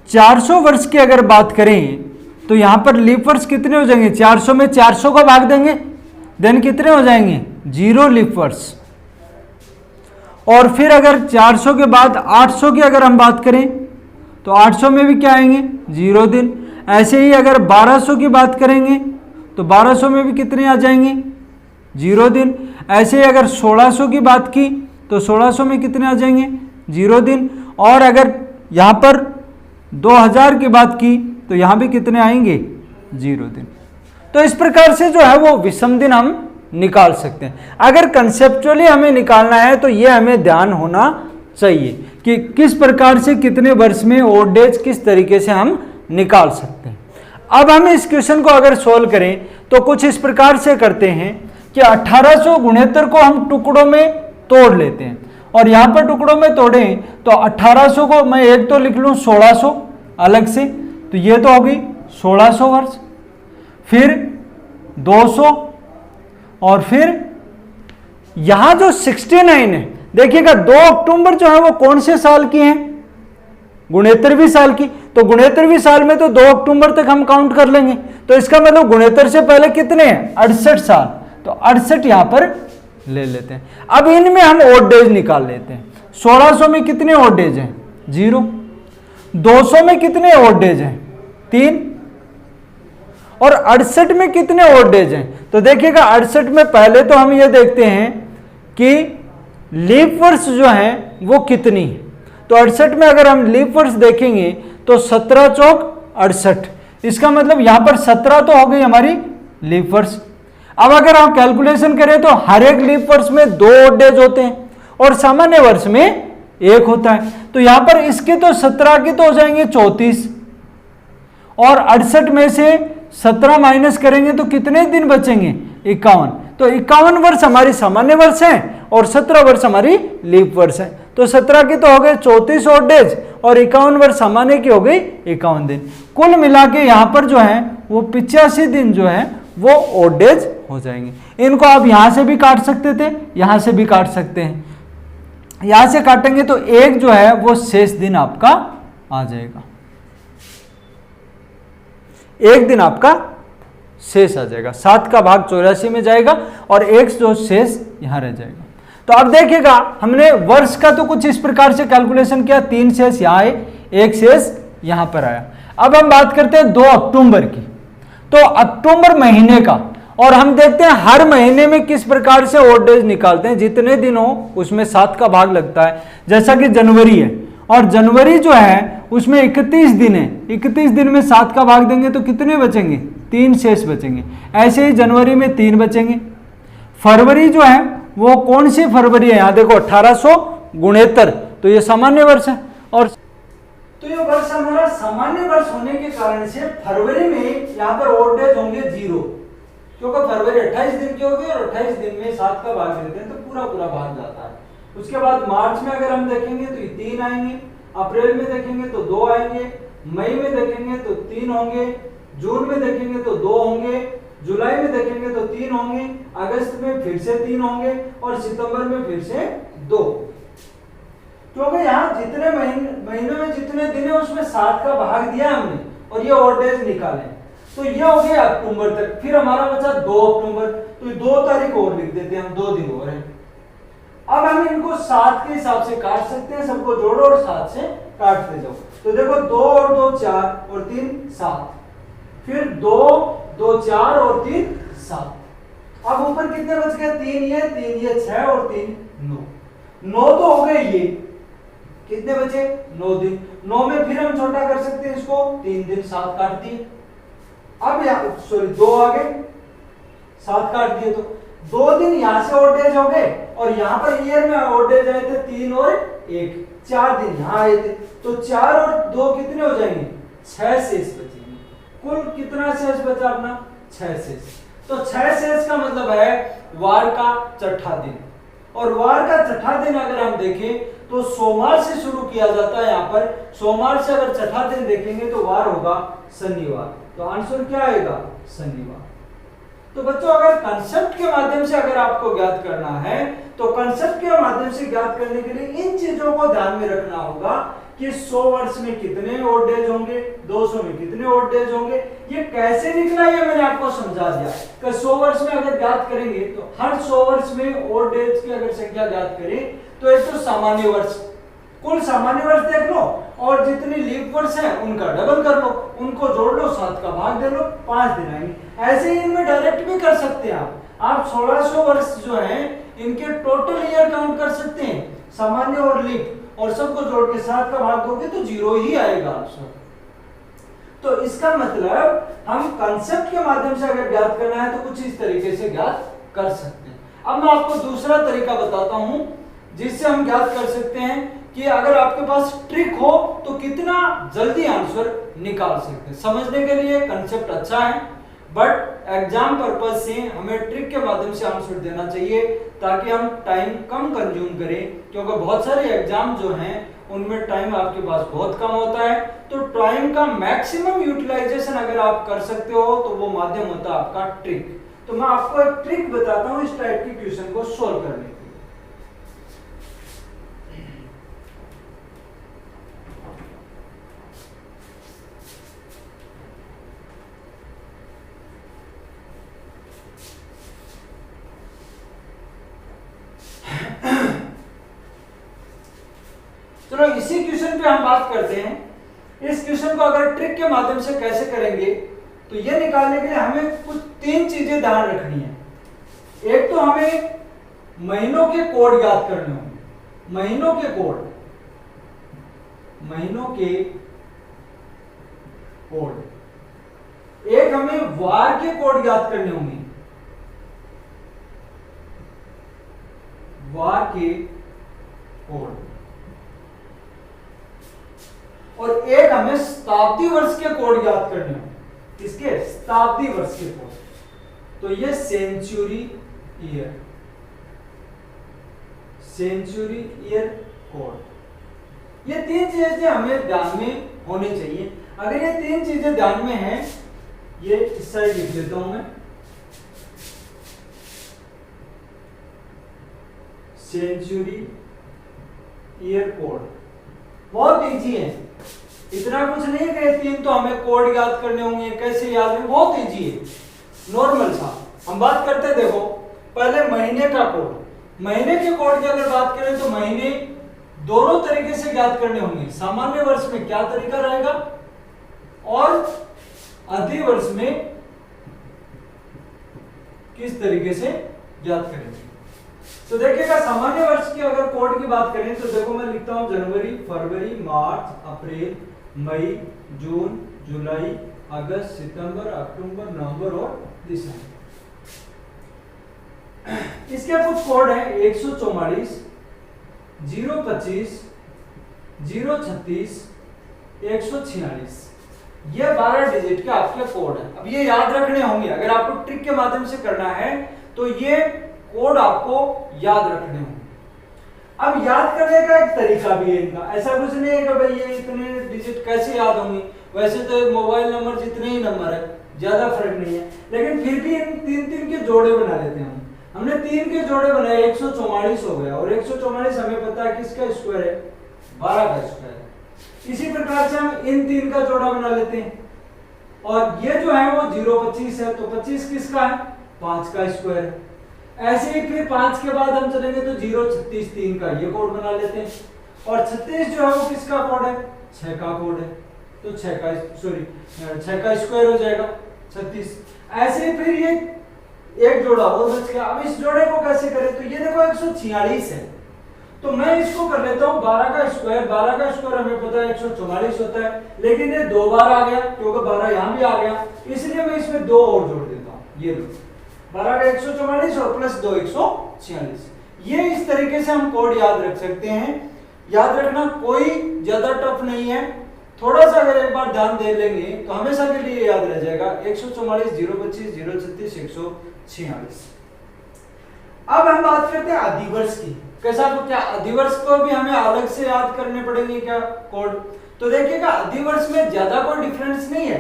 400 वर्ष की अगर बात करें तो यहां पर लीप वर्ष कितने हो जाएंगे, 400 में 400 का भाग देंगे, देन कितने हो जाएंगे 0 लीप वर्ष। और फिर अगर 400 के बाद 800 की अगर हम बात करें तो 800 में भी क्या आएंगे 0 दिन। ऐसे ही अगर 1200 की बात करेंगे तो 1200 में भी कितने आ जाएंगे 0 दिन। ऐसे ही अगर 1600 की बात की तो 1600 में कितने आ जाएंगे 0 दिन। और अगर यहाँ पर 2000 की बात की तो यहाँ भी कितने आएंगे 0 दिन। तो इस प्रकार से जो है वो विषम दिन हम निकाल सकते हैं। अगर कंसेप्चुअली हमें निकालना है तो ये हमें ध्यान होना चाहिए कि किस प्रकार से कितने वर्ष में ओड डेज किस तरीके से हम निकाल सकते हैं। अब हम इस क्वेश्चन को अगर सोल्व करें तो कुछ इस प्रकार से करते हैं कि 1869 को हम टुकड़ों में तोड़ लेते हैं, और यहां पर टुकड़ों में तोड़ें तो 1800 को मैं एक तो लिख लूं 1600 अलग से, तो ये तो हो गई 1600 वर्ष, फिर 200, और फिर यहां जो 69 है, देखिएगा 2 अक्टूबर जो है वो कौन से साल की है 69वीं साल की, तो 69वीं साल में तो 2 अक्टूबर तक हम काउंट कर लेंगे, तो इसका मतलब 69 से पहले कितने हैं 68 साल, तो 68 यहां पर ले लेते हैं। अब इनमें हम ओड डेज निकाल लेते हैं। 1600 में कितने ओड डेज हैं 0, 200 में कितने ओड डेज हैं 3, और 68 में कितने ओड डेज हैं, तो देखिएगा 68 में पहले तो हम ये देखते हैं कि लीप वर्ष जो है वो कितनी है, तो 68 में अगर हम लीप वर्ष देखेंगे तो 17 चौक 68, इसका मतलब यहां पर 17 तो हो गई हमारी लीप वर्ष। अब अगर हम कैलकुलेशन करें तो हर एक लीप वर्ष में 2 ओड डेज होते हैं और सामान्य वर्ष में 1 होता है, तो यहां पर इसके तो 17 के तो हो जाएंगे 34, और 68 में से 17 माइनस करेंगे तो कितने दिन बचेंगे 51, तो 51 वर्ष हमारी सामान्य वर्ष है और 17 वर्ष हमारी लीप वर्ष है, तो 17 की तो हो गए 34 ओड डेज और 51 वर्ष सामान्य की हो गई 51 दिन। कुल मिला के यहाँ पर जो है वो 85 दिन जो है वो ओड डेज हो जाएंगे। इनको आप यहां से भी काट सकते थे, यहां से भी काट सकते हैं, यहां से काटेंगे तो एक जो है वो शेष दिन आपका आ जाएगा, एक दिन आपका शेष आ जाएगा, 7 का भाग 84 में जाएगा और एक जो शेष यहां रह जाएगा। तो अब देखिएगा हमने वर्ष का तो कुछ इस प्रकार से कैलकुलेशन किया, 3 शेष यहां आए, 1 शेष यहां पर आया। अब हम बात करते हैं 2 अक्टूबर की, तो अक्टूबर महीने का, और हम देखते हैं हर महीने में किस प्रकार से ओड डेज निकालते हैं, जितने दिन हो उसमें 7 का भाग लगता है। जैसा कि जनवरी है और जनवरी जो है उसमें 31 दिन है, 31 दिन में 7 का भाग देंगे तो कितने बचेंगे 3 शेष बचेंगे। ऐसे ही जनवरी में 3 बचेंगे। फरवरी जो है वो कौन सी फरवरी है, यहां देखो 1869, तो ये सामान्य वर्ष है, और तो ये वर्ष हमारा सामान्य वर्ष होने के कारण से फरवरी में यहाँ पर ओड डेज होंगे 0, क्योंकि फरवरी 28 दिन की होगी और 28 दिन में 7 का भाग देते हैं तो पूरा भाग जाता है। उसके बाद मार्च में अगर हम देखेंगे तो ये 3 आएंगे, अप्रैल में देखेंगे तो 2 आएंगे, मई में देखेंगे तो 3 होंगे, जून में देखेंगे तो 2 होंगे, जुलाई में देखेंगे तो 3 होंगे, अगस्त में फिर से 3 होंगे और सितंबर में फिर से 2, क्योंकि यहाँ जितने महीने में जितने दिन है वो उसमें 7 का भाग दिया हमने और ये ऑड डेज निकाले, तो ये हो गया अक्टूबर तक। फिर हमारा बचा 2 अक्टूबर, तो 2 तारीख और लिख देते हैं हम, 2 दिन और हैं। अब हम इनको 7 के हिसाब से काट सकते हैं, सबको जोड़ो और 7 से काटते जाओ। तो देखो 2 और 2 4 और 3 7, फिर 2 2 4 और 3 7। अब ऊपर कितने बच गए? 3 ये 6 और 3 9। 9 तो हो गए ये, कितने बचे? 9 दिन। 9 में फिर हम छोटा कर सकते हैं इसको, 3 दिन 7 काट दिए। अब यहाँ सॉरी 2 आ गए, 7 काट दिए, तो 2 दिन यहां से ऑड डेज हो गए और यहां पर ईयर में ऑड डेज आए थे 3 और 1, 4 दिन यहां आए थे, तो 4 और 2 कितने हो जाएंगे? 6 शेष बचेंगे। कुल कितना शेष बचा अपना? 6 शेष। तो 6 शेष का मतलब है वार का छठा दिन, और वार का छठा दिन अगर हम देखें तो सोमवार से शुरू किया जाता है। यहाँ पर सोमवार से अगर छठा दिन देखेंगे तो वार होगा शनिवार, तो आंसर क्या आएगा? शनिवार। तो बच्चों अगर कंसेप्ट के माध्यम से अगर आपको ज्ञात करना है तो कंसेप्ट के माध्यम से ज्ञात करने के लिए इन चीजों को ध्यान में रखना होगा कि 100 वर्ष में कितने ऑड डेज होंगे, 200 में कितने ऑड डेज होंगे। ये कैसे निकला ये मैंने आपको समझा दिया कि 100 वर्ष में अगर ज्ञात करेंगे तो हर 100 वर्ष में ऑड डेज की अगर संख्या ज्ञात करें तो एक तो सामान्य वर्ष, कुल सामान्य वर्ष देख लो और जितने लीप वर्ष है उनका डबल कर लो, उनको जोड़ लो, 7 का भाग दे लो, 5 दिन आएंगे। ऐसे ही इनमें डायरेक्ट भी कर सकते हैं आप 1600 वर्ष जो है इनके टोटल ईयर काउंट कर सकते हैं, सामान्य और लीप, और सबको जोड़ के 7 का भाग दोगे तो 0 ही आएगा आंसर। तो इसका मतलब हम कंसेप्ट के माध्यम से अगर ज्ञात करना है तो कुछ इस तरीके से ज्ञात कर सकते हैं। अब मैं आपको दूसरा तरीका बताता हूं जिससे हम ज्ञात कर सकते हैं कि अगर आपके पास ट्रिक हो तो कितना जल्दी आंसर निकाल सकते हैं। समझने के लिए कंसेप्ट अच्छा है, बट एग्जाम पर्पज से हमें ट्रिक के माध्यम से आंसर देना चाहिए ताकि हम टाइम कम कंज्यूम करें, क्योंकि बहुत सारे एग्जाम जो हैं उनमें टाइम आपके पास बहुत कम होता है। तो टाइम का मैक्सिमम यूटिलाइजेशन अगर आप कर सकते हो तो वो माध्यम होता है आपका ट्रिक। तो मैं आपको एक ट्रिक बताता हूं इस टाइप की क्वेश्चन को सोल्व करने के लिए। चलो इसी क्वेश्चन पे हम बात करते हैं। इस क्वेश्चन को अगर ट्रिक के माध्यम से कैसे करेंगे तो ये निकालने के लिए हमें कुछ 3 चीजें ध्यान रखनी है। एक तो हमें महीनों के कोड याद करने होंगे, महीनों के कोड, महीनों के कोड। एक हमें वार के कोड याद करने होंगे, वार के कोड, और एक हमें शताब्दी वर्ष के कोड याद करने होंगे। किसके? शताब्दी वर्ष के कोड। तो ये century year, century year code, ये 3 चीजें हमें ध्यान में होनी चाहिए। अगर ये 3 चीजें ध्यान में हैं, ये इस साइड लिख देता हूं मैं, सेंचुरी ईयर कोड, बहुत इजी है, इतना कुछ नहीं है। 3 तो हमें कोड याद करने होंगे, कैसे याद है, बहुत इजी है, नॉर्मल सा। हम बात करते हैं, देखो पहले महीने का कोड। महीने के कोड की अगर बात करें तो महीने दोनों तरीके से ज्ञात करने होंगे। सामान्य वर्ष में क्या तरीका रहेगा और अधि वर्ष में किस तरीके से ज्ञात करेंगे। तो देखिएगा सामान्य वर्ष की अगर कोड की बात करें तो देखो मैं लिखता हूं जनवरी, फरवरी, मार्च, अप्रैल, मई, जून, जुलाई, अगस्त, सितंबर, अक्टूबर, नवंबर और दिसंबर। इसके कुछ कोड हैं 144, 025, 036, 146। ये 12 डिजिट के आपके कोड हैं। अब ये याद रखने होंगे, अगर आपको ट्रिक के माध्यम से करना है तो ये कोड आपको याद रखने होंगे। अब याद करने का एक तरीका भी है इनका, ऐसा कुछ नहीं है कि भाई ये इतने डिजिट कैसे याद होंगे। वैसे तो मोबाइल नंबर जितने ही नंबर है, ज्यादा फर्क नहीं है, लेकिन फिर भी इन 3 के जोड़े बना लेते हैं। हमने 3 के जोड़े बनाए, 144 हो गया, और 144 हमें पता है किसका स्क्वायर है, 12 का स्क्वायर है। इसी प्रकार से हम इन तीन का जोड़ा बना लेते हैं, और ये जो है वो 0 25 है, तो 25 किसका है? 5 का स्क्वायर है। ऐसे ही फिर 5 के बाद हम चलेंगे तो 0 36 3 का ये कोड बना लेते हैं, और 36 जो है वो किसका कोड है? 6 का कोड है, तो 6 का स्क्वायर हो जाएगा 36। ऐसे ही फिर ये एक जोड़ा और बच गया। अब इस जोड़े को कैसे करें? तो ये देखो 146 है, तो मैं इसको कर लेता हूँ 12 का स्क्वायर। 12 का स्क्वायर हमें पता है 144 होता है, लेकिन ये 2 बार आ गया क्योंकि 12 यहाँ भी आ गया, इसलिए मैं इसमें 2 और जोड़ देता हूँ। ये लो 12 का 144 और प्लस 2 146। ये इस तरीके से हम कोड याद रख सकते हैं। याद रखना कोई ज्यादा टफ नहीं है, थोड़ा सा अगर एक बार ध्यान दे लेंगे तो हमेशा के लिए याद रह जाएगा। 144 025 036 146। अब हम बात करते हैं अधिवर्ष की। कैसा? तो क्या अधिवर्ष को भी हमें अलग से याद करने पड़ेंगे क्या कोड? तो देखिएगा अधिवर्ष में ज्यादा कोई डिफरेंस नहीं है,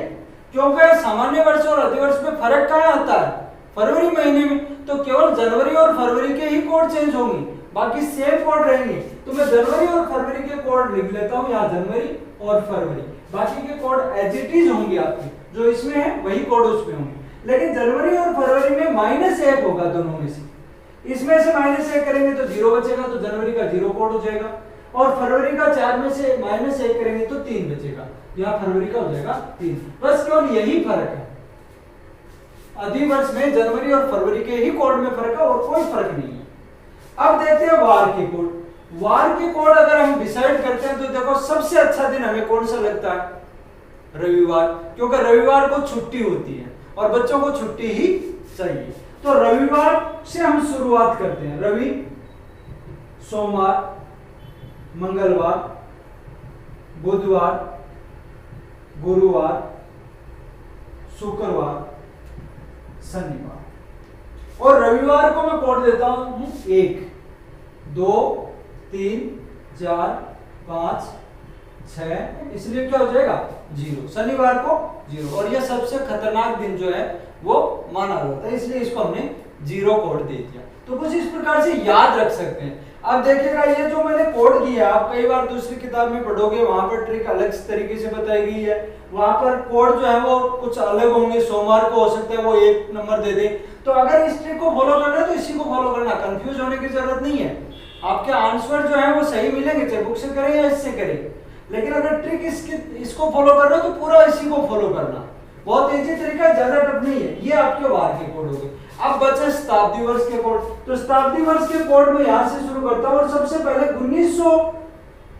क्योंकि सामान्य वर्ष और अधिवर्ष में फर्क कहाँ आता है? फरवरी महीने में तो केवल जनवरी और फरवरी के ही कोड चेंज होंगे, बाकी सेम कोड रहेंगे। तो मैं जनवरी और फरवरी के कोड लिख लेता हूँ यहाँ, जनवरी और फरवरी, बाकी के कोड एज इट इज होंगे आपके, जो इसमें है वही कोड उसमें होंगे। लेकिन जनवरी और फरवरी में -1 होगा दोनों में से, इसमें से -1 करेंगे तो 0 बचेगा, तो जनवरी का 0 कोड हो जाएगा, और फरवरी का 4 में से -1 करेंगे तो 3 बचेगा, यहाँ फरवरी का हो जाएगा 3। बस केवल यही फर्क है, अधिवर्ष में जनवरी और फरवरी के ही कोड में फर्क है और कोई फर्क नहीं है। अब देखते हैं वार के कोड। वार के कोड अगर हम डिसाइड करते हैं तो देखो सबसे अच्छा दिन हमें कौन सा लगता है? रविवार, क्योंकि रविवार को छुट्टी होती है और बच्चों को छुट्टी ही चाहिए। तो रविवार से हम शुरुआत करते हैं। रवि, सोमवार, मंगलवार, बुधवार, गुरुवार, शुक्रवार, शनिवार। और रविवार को मैं कोड देता हूं 1 2 3 4 5 6, इसलिए क्या हो जाएगा? 0। शनिवार को 0, और यह सबसे खतरनाक दिन जो है वो माना जाता है, इसलिए इसको हमने 0 कोड दे दिया। तो कुछ इस प्रकार से याद रख सकते हैं। अब देखिएगा ये जो मैंने कोड किया, आप कई बार दूसरी किताब में पढ़ोगे, वहां पर ट्रिक अलग तरीके से बताई गई है, वहां पर कोड जो है वो कुछ अलग होंगे। सोमवार को हो सकता है वो 1 नंबर दे दे, तो अगर इस ट्रिक को फॉलो करना है तो इसी को फॉलो करना, कंफ्यूज होने की जरूरत नहीं है। आपके आंसर जो है वो सही मिलेंगे, चाहे बुक से करें या इससे करें, लेकिन अगर ट्रिक इसको फॉलो कर रहे हो तो पूरा इसी को फॉलो करना। बहुत इजी तरीका है, ज्यादा टफ नहीं है। ये आपके वार के कोड हो गए। अब बचे शताब्दी वर्ष के कोड। तो शताब्दी वर्ष के कोड में यहां से शुरू करता हूं और सबसे पहले 1900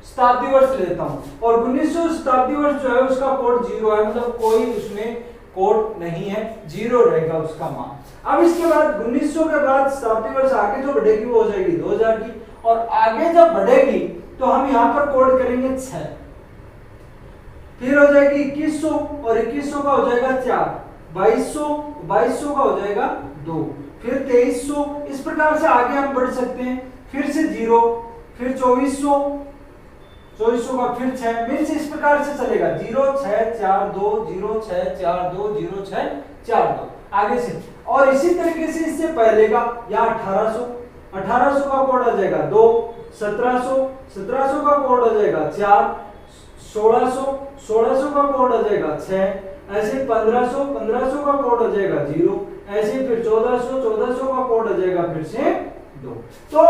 शताब्दी वर्ष लेता हूं, और 1900 शताब्दी वर्ष जो है उसका कोड 0 है, मतलब कोई उसमें कोड नहीं है, 0 रहेगा उसका मान। अब इसके बाद 1900 के बाद शताब्दी वर्ष आगे जो बढ़ेगी वो हो जाएगी 2000 की, और आगे जब बढ़ेगी तो हम यहाँ पर कोड करेंगे 6, फिर हो जाएगी 2100, और 2100 का हो जाएगा 4, 2200 का हो जाएगा 2, फिर 2300। इस प्रकार से आगे हम बढ़ सकते हैं। फिर से 0, फिर 2400 का फिर 6, मीन्स इस प्रकार से चलेगा 0 6 4 2 0 6 4 2 0 6 4 2 आगे से। और इसी तरीके से इससे पहले का यहाँ 1800 का कोड आ जाएगा 2, 1700 का कोड आ जाएगा 4, 1600 का कोड आ जाएगा 6, ऐसे 1500 का कोड आ जाएगा 0, ऐसे फिर 1400 का कोड आ जाएगा फिर से 2। तो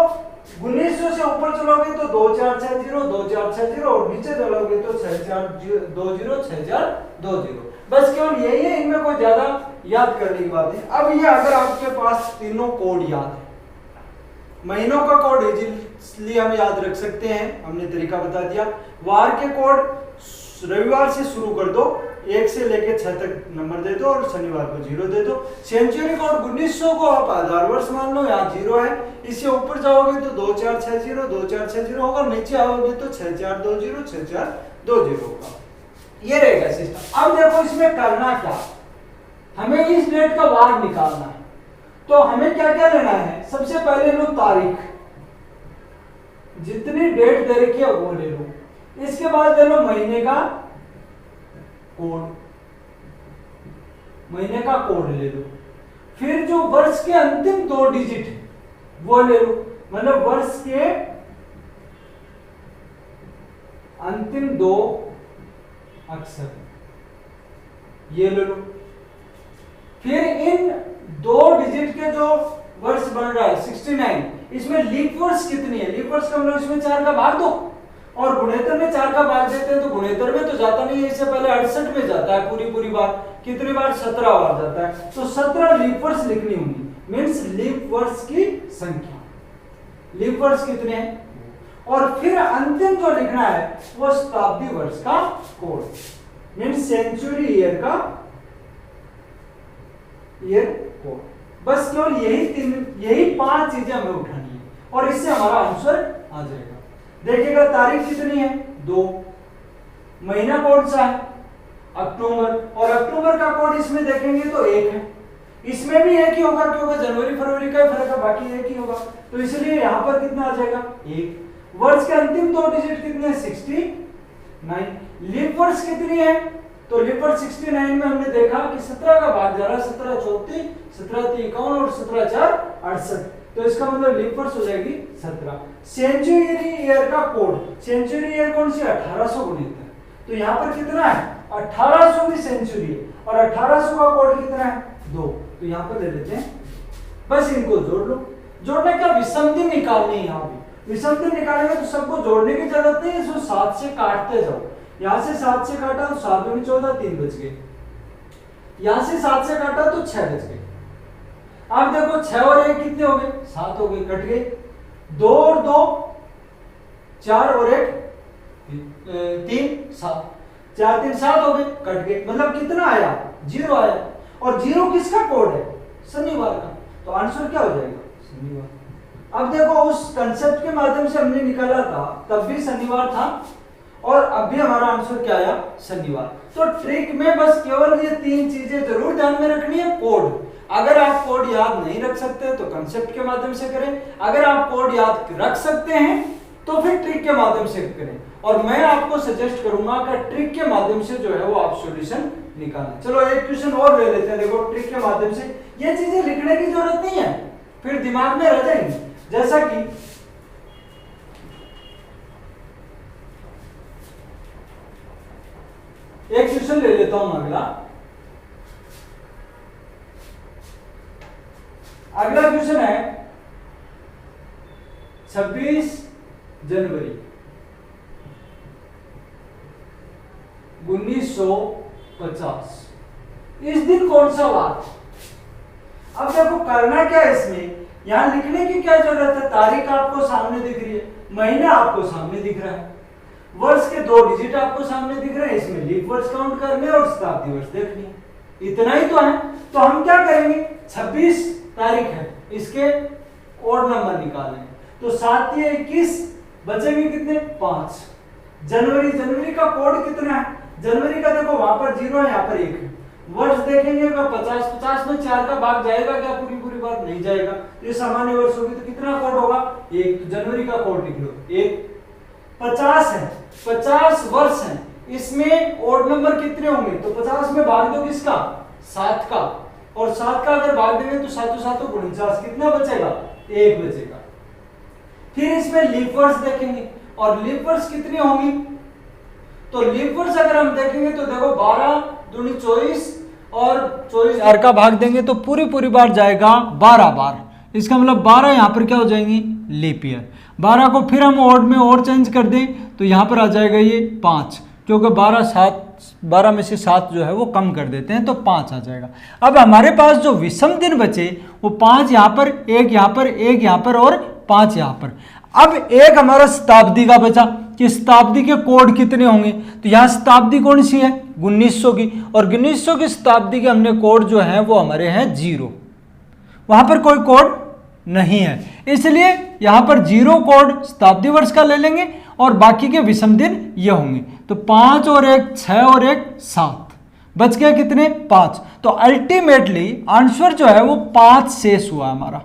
1900 से ऊपर चलोगे तो 2460 2460, और नीचे चलोगे तो 6420 6420। बस केवल यही है, इनमें कोई ज्यादा याद करने की बात है। अब ये अगर आपके पास तीनों कोड याद है, महीनों का कोड इजीली हम याद रख सकते हैं, हमने तरीका बता दिया। वार के कोड रविवार से शुरू कर दो, 1 से लेकर 6 तक नंबर दे दो और शनिवार को 0 दे दो। सेंचुरी कोड 1900 को आप आधार वर्ष मान लो, यहाँ 0 है, इससे ऊपर जाओगे तो 2460 होगा, नीचे आओगे तो 6420 6420 होगा। ये रहेगा सिस्टम। अब देखो इसमें करना क्या, हमें इस डेट का वार निकालना है, तो हमें क्या क्या लेना है? सबसे पहले लो तारीख, जितनी डेट दे रखी है वो ले लो। इसके बाद ले लो महीने का कोड, महीने का कोड ले लो। फिर जो वर्ष के अंतिम 2 डिजिट है वो ले लो, मतलब वर्ष के अंतिम 2 अक्षर ये ले लो। फिर इन 2 डिजिट के जो वर्ष बन रहा है 69, इसमें लीप वर्ष कितनी है? लीप वर्ष का मतलब इसमें 4 का भाग दो, और गुणेतर में 4 का भाग देते हैं तो गुणेतर में तो जाता नहीं है, इससे पहले 68 में जाता है पूरी बार। कितनी बार? 17 बार जाता है। तो 17 लीप वर्ष लिखनी होंगी, मीन्स लीप वर्ष की संख्या। लीप वर्ष कितने हैं? और फिर अंतिम जो लिखना है वो शताब्दी वर्ष का कोड, मीन्स सेंचुरी ईयर का ईयर कोड। बस केवल यही 5 चीजें हमें उठानी है और इससे हमारा आंसर आ जाएगा। देखिएगा तारीख कितनी है? 2। महीना कौन सा है? अक्टूबर, और अक्टूबर का कोड इसमें देखेंगे तो 1 है। इसमें भी 1 ही होगा क्योंकि जनवरी फरवरी का ही फर्क है, बाकी 1 ही होगा, तो इसलिए यहां पर कितना आ जाएगा? 1। वर्ष के अंतिम 2 डिजिट कितने हैं? 69। लीप वर्ष कितनी है? तो लीप वर्ष 69 में हमने देखा कि 17 का भाग जा रहा है, 17 34, 17 51 और 17 4 68, तो इसका मतलब लीप वर्ष हो जाएगी 17। सेंचुरी ईयर का कोड, सेंचुरी ईयर कौन सी? 1869। तो यहाँ पर कितना है? 1800 की सेंचुरी है और 1800 का कोड कितना है? 2। तो यहाँ पर ले लेते हैं, बस इनको जोड़ लो। जोड़ने का विषम दिन निकालनी है। यहाँ भी विषम दिन निकालेंगे तो सबको जोड़ने की जरूरत नहीं है, इसको 7 से काटते जाओ। यहां से 7 से काटा तो 7 दूनी 14, 3 बच गए। यहां से 7 से काटा तो 6 बच गए। अब देखो 6 और 1 कितने हो गए? 7 हो गए, कट गए। 2 और 2 4 और 1 3 7, 4 3 7 हो गए, कट गए। मतलब कितना आया? 0 आया। और 0 किसका कोड है? शनिवार का। तो आंसर क्या हो जाएगा? शनिवार। अब देखो उस कंसेप्ट के माध्यम से हमने निकाला था, तब भी शनिवार था और अब भी हमारा आंसर क्या आया? शनिवार। तो ट्रिक में बस केवल ये 3 चीजें जरूर ध्यान में रखनी है। कोड, अगर आप कोड याद नहीं रख सकते तो कंसेप्ट के माध्यम से करें, अगर आप कोड याद रख सकते हैं तो फिर ट्रिक के माध्यम से करें। और मैं आपको सजेस्ट करूंगा कि ट्रिक के माध्यम से जो है वो आप सॉल्यूशन निकालें। चलो एक क्वेश्चन और ले लेते हैं। देखो ट्रिक के माध्यम से ये चीजें लिखने की जरूरत नहीं है, फिर दिमाग में रह जाएंगी। जैसा कि एक क्वेश्चन ले लेता हूं अगला क्वेश्चन है 26 जनवरी 1950। इस दिन कौन सा वार? अब देखो करना क्या है इसमें, यहां लिखने की क्या जरूरत है? तारीख आपको सामने दिख रही है, महीना आपको सामने दिख रहा है, वर्ष के 2 डिजिट आपको सामने दिख रहे हैं, इसमें लीप वर्ष काउंट करने और शताब्दी वर्ष देखनी है, इतना ही तो है। तो हम क्या करेंगे? 26 तारीख है, इसके ओड नंबर निकालेंगे तो 7 या 21 बचेंगे कितने? 5। जनवरी का कोड कितना है? जनवरी का देखो वहां पर 0 है, यहाँ पर 1 है। वर्ष देखेंगे तो 50 में 4 का भाग जाएगा क्या? पूरी बार नहीं जाएगा। तो ये सामान्य वर्ष होगी तो कितना कोड होगा? 1। तो जनवरी का कोड लिख लो 1। 50 है, 50 वर्ष है, इसमें ओड नंबर कितने होंगे? तो 50 में भाग दो किसका? 7 का, और 7 का अगर भाग देंगे तो 7 7 49, कितना बचेगा? 1 बचेगा। फिर इसमें लीप वर्ष देखेंगे और लीप वर्ष कितनी होंगी? तो लीप वर्ष अगर हम देखेंगे तो देखो 12 दूनी 24 और 24 4 का भाग देंगे तो पूरी बार जाएगा 12 बार। इसका मतलब 12 यहाँ पर क्या हो जाएंगी? Leap year. 12 को फिर हम ओड में और चेंज कर दें तो यहाँ पर आ जाएगा ये 5, क्योंकि 12 में से 7 जो है वो कम कर देते हैं तो 5 आ जाएगा। अब हमारे पास जो विषम दिन बचे वो 5 यहाँ पर, 1 यहाँ पर, 1 यहाँ पर और 5 यहाँ पर। अब एक हमारा शताब्दी का बचा कि शताब्दी के कोड कितने होंगे? तो यहाँ शताब्दी कौन सी है? 1900 की, और 1900 की शताब्दी के हमने कोड जो है वो हमारे हैं 0, वहां पर कोई कोड नहीं है, इसलिए यहां पर 0 कोड शताब्दी वर्ष का ले लेंगे और बाकी के विषम दिन ये होंगे। तो 5 और 1 6 और 1 7, बच गए कितने? 5। तो अल्टीमेटली आंसर जो है वो 5 शेष हुआ हमारा,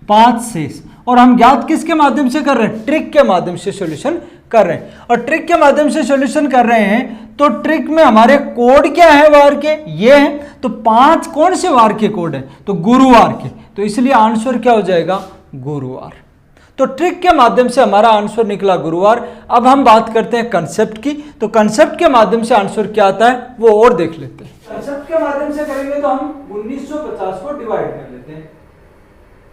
5 शेष। और हम ज्ञात किसके माध्यम से कर रहे हैं? ट्रिक के माध्यम से सॉल्यूशन कर रहे हैं। और ट्रिक के माध्यम से सॉल्यूशन कर रहे हैं तो ट्रिक में हमारे कोड क्या है वार के? ये हैं। तो 5 कौन से वार के कोड है? तो गुरुवार के, तो इसलिए आंसर क्या हो जाएगा? गुरुवार। तो ट्रिक के माध्यम से हमारा आंसर निकला गुरुवार। अब हम बात करते हैं कंसेप्ट की। तो कंसेप्ट के माध्यम से आंसर क्या आता है वो और देख लेते हैं। कंसेप्ट के माध्यम से करेंगे तो हम 1950 को डिवाइड कर लेते हैं।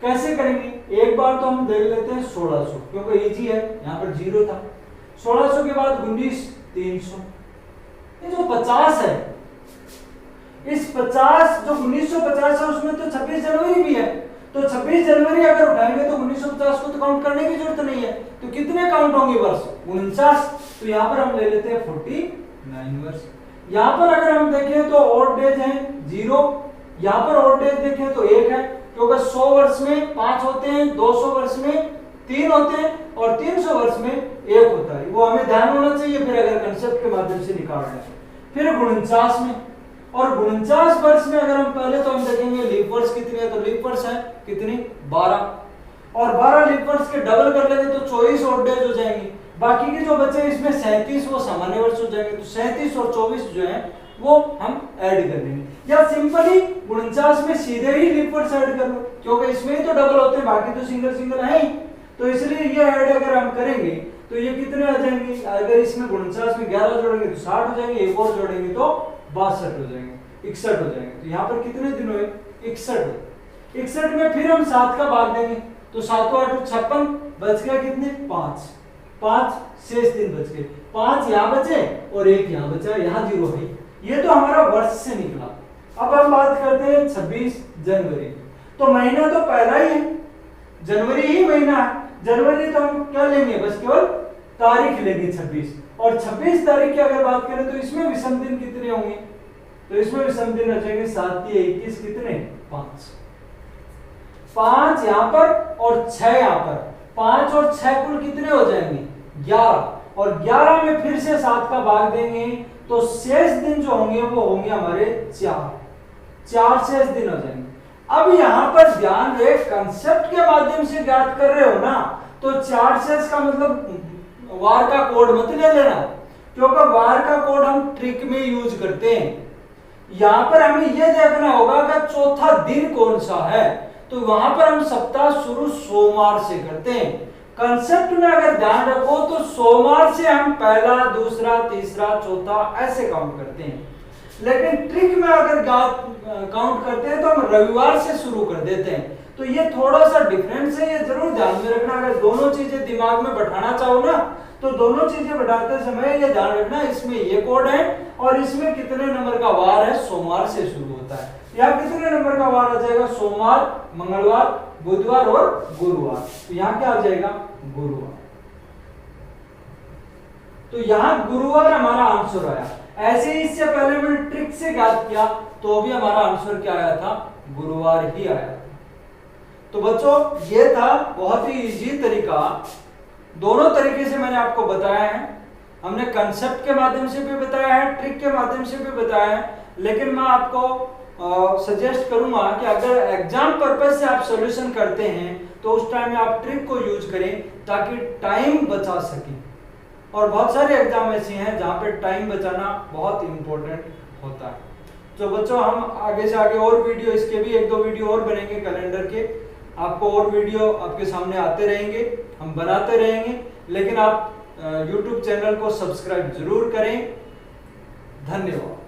कैसे करेंगे, एक बार तो हम देख लेते हैं 1600, क्योंकि इजी है, यहाँ पर 0 था। 1600 के बाद 19,300, ये जो 50 है, इस 50 जो 1950 है उसमें तो 26 जनवरी भी है, तो 26 जनवरी अगर उठाएंगे तो 1950 को तो काउंट करने की जरूरत नहीं है। तो कितने काउंट होंगे वर्ष, 49। तो यहाँ पर हम ले लेते हैं 49 वर्ष। यहाँ पर अगर हम देखें तो ऑड डेज है 0, यहाँ पर ऑड डेज देखें तो 1 है, क्योंकि 100 वर्ष में 5 होते हैं, 200 वर्ष में 3 होते हैं और 300 वर्ष में 1 होता है। वो हमें ध्यान होना चाहिए फिर अगर कंसेप्ट के माध्यम से निकाल रहे हैं। फिर 49 में, और 49 वर्ष में अगर हम पहले तो हम देखेंगे लीप वर्ष कितनी है, तो लीप वर्ष है कितनी 12, और 12 लीप वर्ष के डबल कर लेंगे तो 24 ऑड डेज हो जाएंगे। बाकी के जो बचे इसमें 37 वो सामान्य वर्ष हो जाएंगे। तो 37 और 24 जो है वो हम ऐड कर लेंगे, या सिंपली 49 में सीधे ही लीप वर्ष ऐड कर लो, क्योंकि इसमें ही तो डबल होते हैं, बाकी तो सिंगल सिंगल है ही। तो इसलिए ये ऐड अगर हम करेंगे तो ये कितने आ जाएंगे, अगर इसमें 49 में 11 जोड़ेंगे तो 60 हो जाएंगे, एक और जोड़ेंगे तो 62 हो जाएंगे, 61 हो जाएंगे। तो यहाँ पर कितने दिन हुए, 61। 61 में फिर हम 7 का भाग देंगे तो 7 को 8 56, बच गया कितने 5 शेष दिन बच गए, 5 यहाँ बचे और 1 यहाँ बचा, यहाँ 0 है। ये तो हमारा वर्ष से निकला। अब हम बात करते हैं 26 जनवरी। तो महीना तो पहला ही है, जनवरी ही महीना है। जनवरी तो हम क्या लेंगे, बस केवल तारीख लेंगे 26, और 26 तारीख की अगर बात करें तो इसमें विषम दिन कितने होंगे, तो इसमें विषम दिन रचेंगे 7 या 21 कितने 5 यहाँ पर और 6 यहाँ पर, 5 और 6 कुल कितने हो जाएंगे 11, और 11 में फिर से 7 का भाग देंगे तो शेष दिन जो होंगे वो होंगे हमारे 4 शेष दिन हो जाएंगे। अब यहाँ पर ध्यान रहे, कंसेप्ट के माध्यम से ज्ञात कर रहे हो ना, तो 4 शेष का मतलब वार का कोड मत ले लेना, क्योंकि वार का कोड हम ट्रिक में यूज करते हैं। यहाँ पर हमें यह देखना होगा कि चौथा दिन कौन सा है, तो वहां पर हम सप्ताह शुरू सोमवार से करते हैं। कंसेप्ट में अगर ध्यान रखो तो सोमवार से हम पहला, दूसरा, तीसरा, चौथा ऐसे काउंट करते हैं, लेकिन ट्रिक में अगर काउंट करते हैं तो हम रविवार से शुरू कर देते हैं। तो ये थोड़ा सा डिफरेंस है, ये जरूर ध्यान में रखना। अगर दोनों चीजें दिमाग में बैठाना चाहो ना, तो दोनों चीजें बैठाते समय ये ध्यान रखना, इसमें ये कोड है और इसमें कितने नंबर का वार है, सोमवार से शुरू होता है। यहाँ कितने नंबर का वार आ जाएगा, सोमवार, मंगलवार, बुधवार और गुरुवार। तो यहाँ क्या आ जाएगा, गुरुवार। तो यहाँ गुरुवार हमारा आंसर आया। ऐसे ही इससे पहले मैंने ट्रिक से ज्ञात किया तो भी हमारा आंसर क्या आया था, गुरुवार ही आया था। तो बच्चों ये था बहुत ही इजी तरीका, दोनों तरीके से मैंने आपको बताया है। हमने कंसेप्ट के माध्यम से भी बताया है, ट्रिक के माध्यम से भी बताया है, लेकिन मैं आपको सजेस्ट करूंगा कि अगर एग्जाम पर्पस से आप सॉल्यूशन करते हैं तो उस टाइम में आप ट्रिक को यूज करें ताकि टाइम बचा सकें। और बहुत सारे एग्जाम ऐसे हैं जहां पे टाइम बचाना बहुत इंपॉर्टेंट होता है। तो बच्चों हम आगे से आगे और वीडियो, इसके भी 1-2 वीडियो और बनेंगे कैलेंडर के, आपको और वीडियो आपके सामने आते रहेंगे, हम बनाते रहेंगे। लेकिन आप YouTube चैनल को सब्सक्राइब जरूर करें। धन्यवाद।